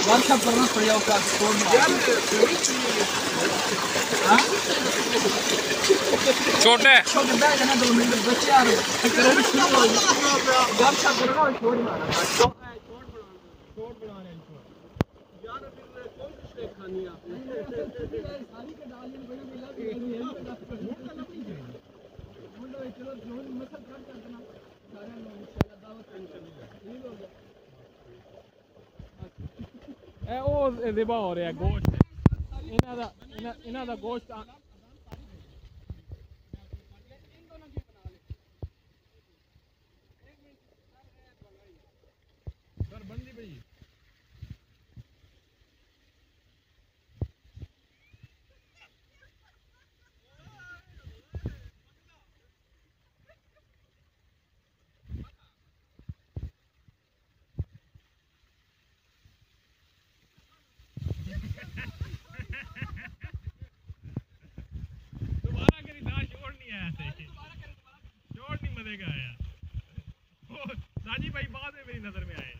Workshop करना पड़ेगा उसका स्पोर्ट छोटे छोटे बैग है ना 2 मिनट बच्चे यार वर्कशॉप करना और छोड़ मारना शॉट बना रहे हैं यार फिर कौन सी खानी है आपने सारी के डाल दी बड़ी मिला चलो जो मसल कर करना सारे इंशाल्लाह दावत नहीं होगा ए ओ ज़िबा हो रहा है गोश्त इन्हां दा गोश्त सर बंदी भाई शॉट नहीं मजेगा यार। राजी भाई बाद में मेरी नजर में आए।